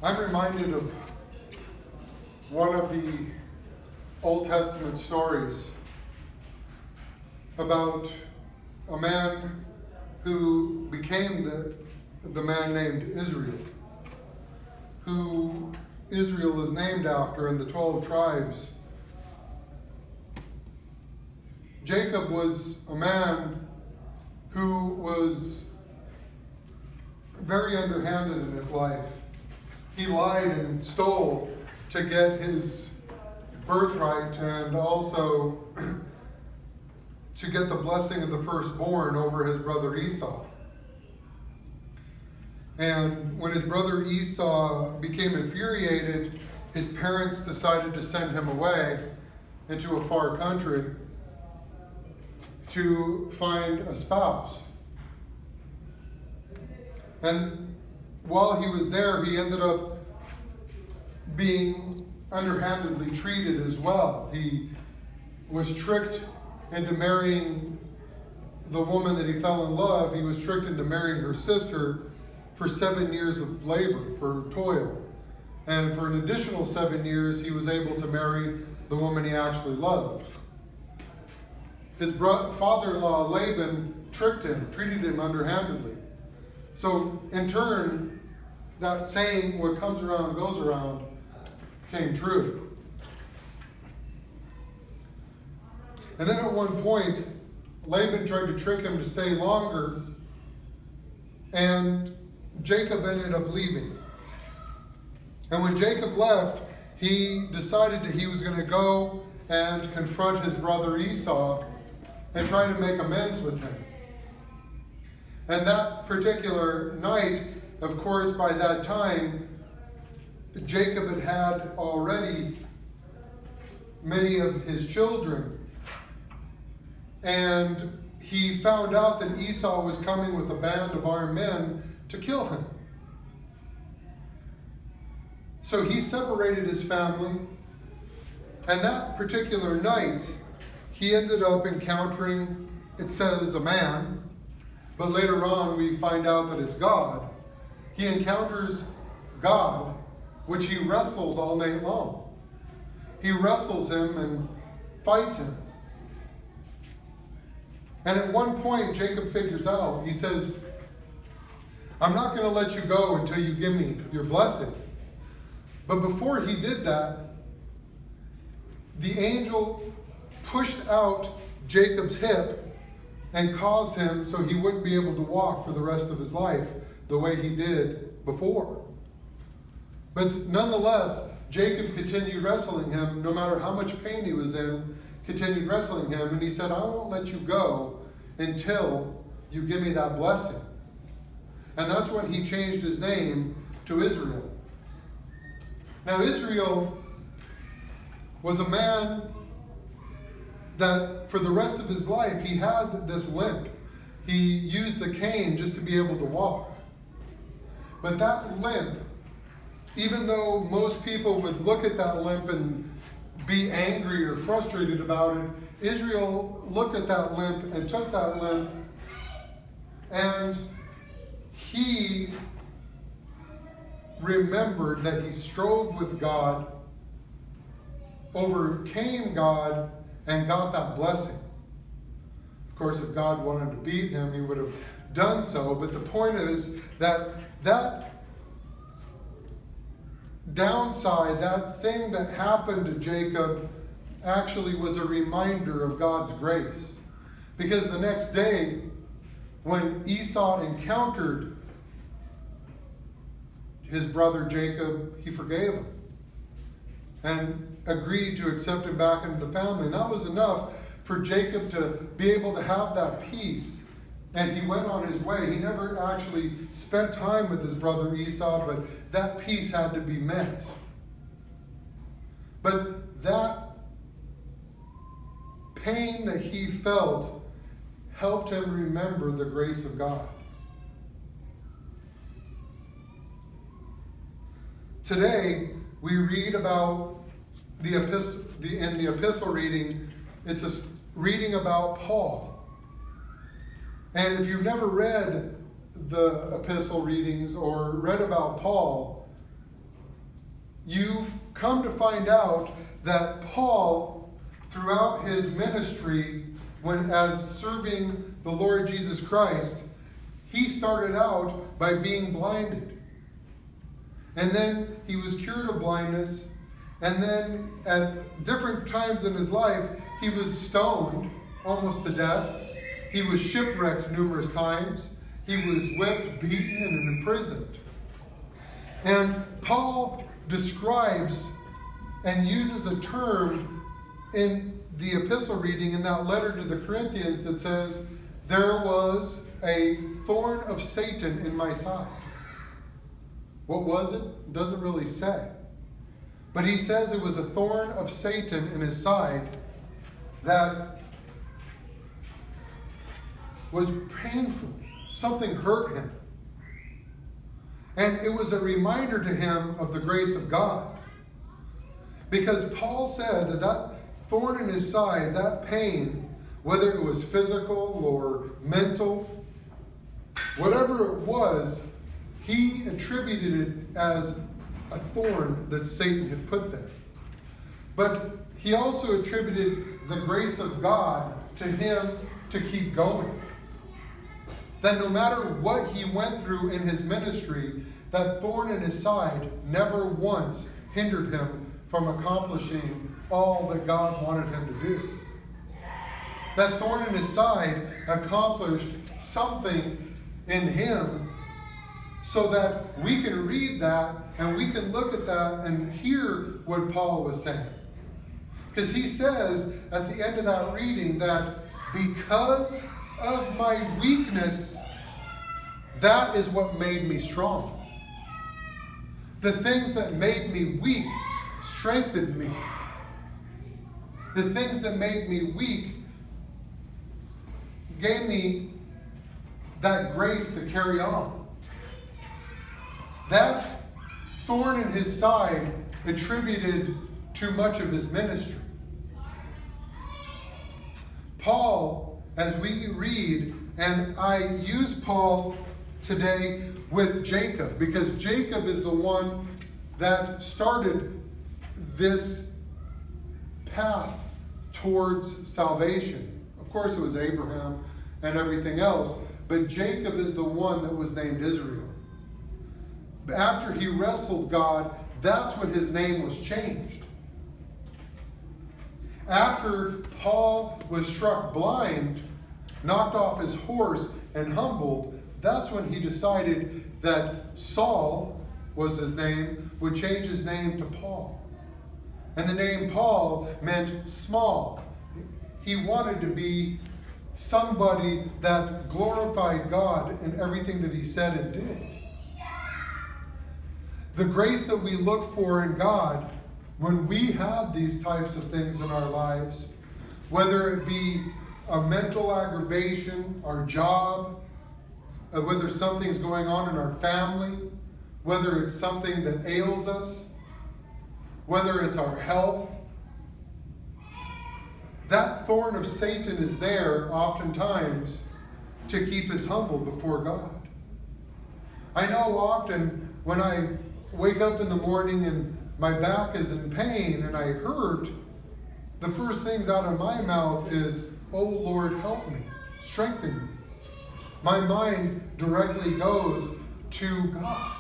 I'm reminded of one of the Old Testament stories about a man who became the man named Israel, who Israel is named after in the 12 tribes. Jacob was a man who was very underhanded in his life. He lied and stole to get his birthright and also to get the blessing of the firstborn over his brother Esau. And when his brother Esau became infuriated, his parents decided to send him away into a far country to find a spouse. And while he was there, he ended up being underhandedly treated as well. He was tricked into marrying the woman that he fell in love. He was tricked into marrying her sister for 7 years of labor, for toil. And for an additional 7 years, he was able to marry the woman he actually loved. His father-in-law, Laban, tricked him, treated him underhandedly. So, in turn, that saying, what comes around goes around, came true. And then at one point, Laban tried to trick him to stay longer, and Jacob ended up leaving. And when Jacob left, he decided that he was going to go and confront his brother Esau and try to make amends with him. And that particular night, of course, by that time, Jacob had already many of his children. And he found out that Esau was coming with a band of armed men to kill him. So he separated his family. And that particular night, he ended up encountering, it says, a man. But later on, we find out that it's God. He encounters God, which he wrestles all night long. He wrestles him and fights him. And at one point, Jacob figures out, he says, I'm not going to let you go until you give me your blessing. But before he did that, the angel pushed out Jacob's hip and caused him so he wouldn't be able to walk for the rest of his life the way he did before. But nonetheless, Jacob continued wrestling him, no matter how much pain he was in, continued wrestling him, and he said, I won't let you go until you give me that blessing. And that's when he changed his name to Israel. Now, Israel was a man that for the rest of his life, he had this limp. He used a cane just to be able to walk. But that limp, even though most people would look at that limp and be angry or frustrated about it, Israel looked at that limp and took that limp, and he remembered that he strove with God, overcame God, and got that blessing. Of course, if God wanted to beat him, he would have done so. But the point is that downside, that thing that happened to Jacob, actually was a reminder of God's grace. Because the next day, when Esau encountered his brother Jacob, he forgave him and agreed to accept him back into the family. And that was enough for Jacob to be able to have that peace. And he went on his way. He never actually spent time with his brother Esau, but that peace had to be met. But that pain that he felt helped him remember the grace of God. Today, we read about in the epistle reading, it's a reading about Paul. And if you've never read the epistle readings or read about Paul, you've come to find out that Paul, throughout his ministry, as serving the Lord Jesus Christ, he started out by being blinded. And then he was cured of blindness. And then at different times in his life, he was stoned almost to death. He was shipwrecked numerous times. He was whipped, beaten, and imprisoned. And Paul describes and uses a term in the epistle reading in that letter to the Corinthians that says, there was a thorn of Satan in my side. What was it? It doesn't really say. But he says it was a thorn of Satan in his side that was painful. Something hurt him. And it was a reminder to him of the grace of God. Because Paul said that that thorn in his side, that pain, whether it was physical or mental, whatever it was, he attributed it as a thorn that Satan had put there. But he also attributed the grace of God to him to keep going. That no matter what he went through in his ministry, that thorn in his side never once hindered him from accomplishing all that God wanted him to do. That thorn in his side accomplished something in him so that we can read that and we can look at that and hear what Paul was saying. Because he says at the end of that reading that because of my weakness, that is what made me strong. The things that made me weak strengthened me. The things that made me weak gave me that grace to carry on. That thorn in his side attributed to much of his ministry. Paul, as we read, and I use Paul today with Jacob, because Jacob is the one that started this path towards salvation. Of course, it was Abraham and everything else, but Jacob is the one that was named Israel. After he wrestled God, that's when his name was changed. After Paul was struck blind, knocked off his horse, and humbled, that's when he decided that Saul was his name, would change his name to Paul. And the name Paul meant small. He wanted to be somebody that glorified God in everything that he said and did. The grace that we look for in God, when we have these types of things in our lives, whether it be a mental aggravation, our job, whether something's going on in our family, whether it's something that ails us, whether it's our health, that thorn of Satan is there oftentimes to keep us humble before God. I know often when I wake up in the morning and my back is in pain and I hurt, the first things out of my mouth is, "Oh Lord, help me, strengthen me." My mind directly goes to God.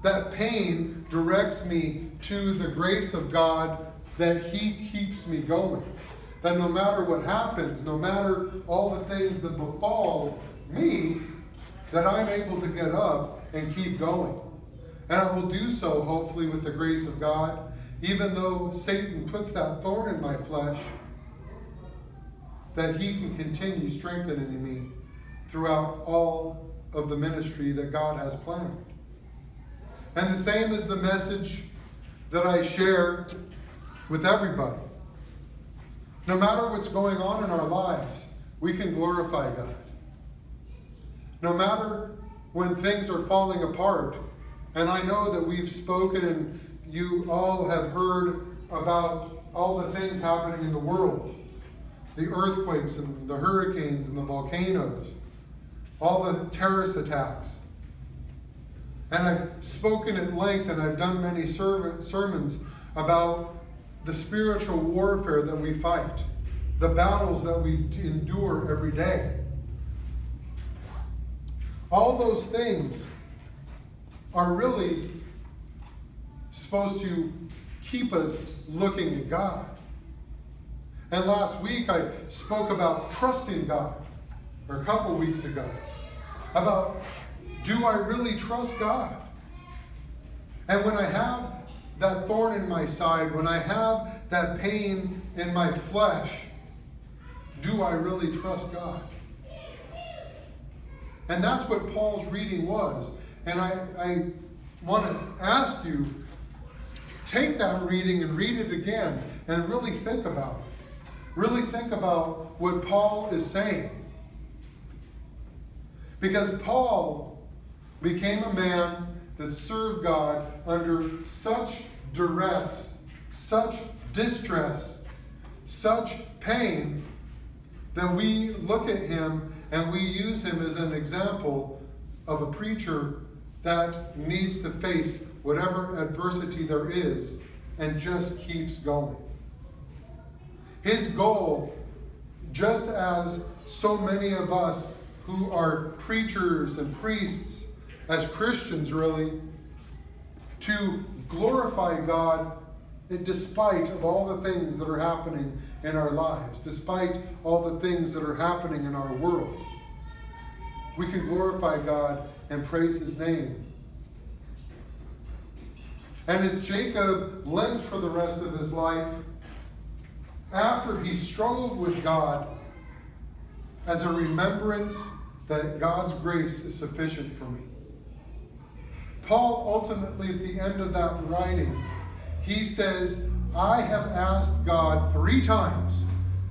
That pain directs me to the grace of God, that He keeps me going. That no matter what happens, no matter all the things that befall me, that I'm able to get up and keep going. And I will do so, hopefully, with the grace of God, even though Satan puts that thorn in my flesh, that he can continue strengthening me throughout all of the ministry that God has planned. And the same is the message that I share with everybody. No matter what's going on in our lives, we can glorify God. No matter when things are falling apart, and I know that we've spoken and you all have heard about all the things happening in the world, the earthquakes and the hurricanes and the volcanoes, all the terrorist attacks. And I've spoken at length and I've done many sermons about the spiritual warfare that we fight, the battles that we endure every day. All those things are really supposed to keep us looking at God. And last week I spoke about trusting God, or a couple weeks ago, about, do I really trust God? And when I have that thorn in my side, when I have that pain in my flesh, do I really trust God? And that's what Paul's reading was. And I want to ask you, take that reading and read it again and really think about it. Really think about what Paul is saying. Because Paul became a man that served God under such duress, such distress, such pain, that we look at him and we use him as an example of a preacher that needs to face whatever adversity there is and just keeps going. His goal, just as so many of us who are preachers and priests, as Christians really, to glorify God despite of all the things that are happening in our lives, despite all the things that are happening in our world. We can glorify God and praise his name. And as Jacob lived for the rest of his life, after he strove with God as a remembrance that God's grace is sufficient for me, Paul ultimately at the end of that writing, he says, I have asked God 3 times.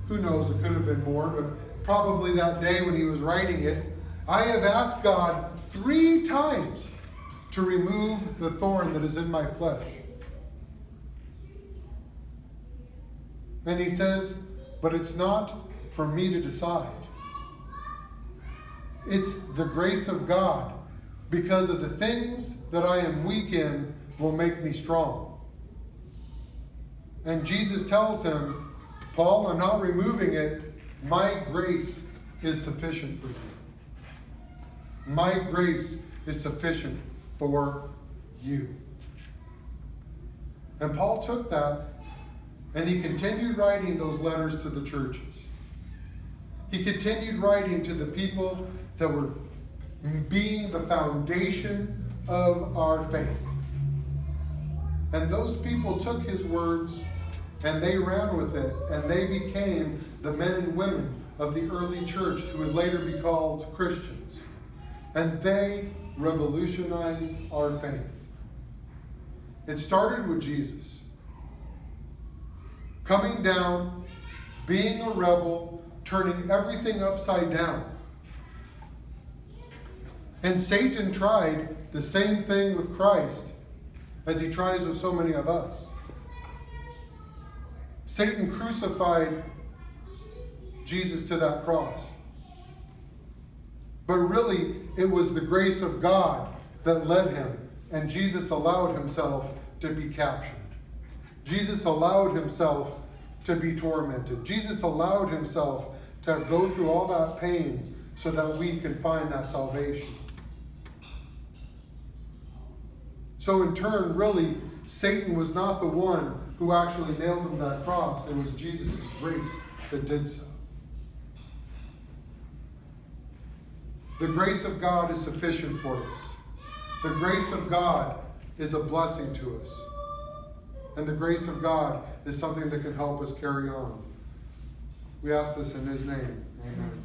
Who knows, it could have been more, but probably that day when he was writing it, I have asked God 3 times to remove the thorn that is in my flesh. And he says, but it's not for me to decide. It's the grace of God, because of the things that I am weak in will make me strong. And Jesus tells him, Paul, I'm not removing it. My grace is sufficient for you. My grace is sufficient for you. And Paul took that and he continued writing those letters to the churches. He continued writing to the people that were being the foundation of our faith. And those people took his words and they ran with it, and they became the men and women of the early church who would later be called Christians. And they revolutionized our faith. It started with Jesus coming down, being a rebel, turning everything upside down. And Satan tried the same thing with Christ as he tries with so many of us. Satan crucified Jesus to that cross. But really, it was the grace of God that led him, and Jesus allowed himself to be captured. Jesus allowed himself to be tormented. Jesus allowed himself to go through all that pain so that we can find that salvation. So in turn, really, Satan was not the one who actually nailed him to that cross. It was Jesus' grace that did so. The grace of God is sufficient for us. The grace of God is a blessing to us. And the grace of God is something that can help us carry on. We ask this in his name. Amen.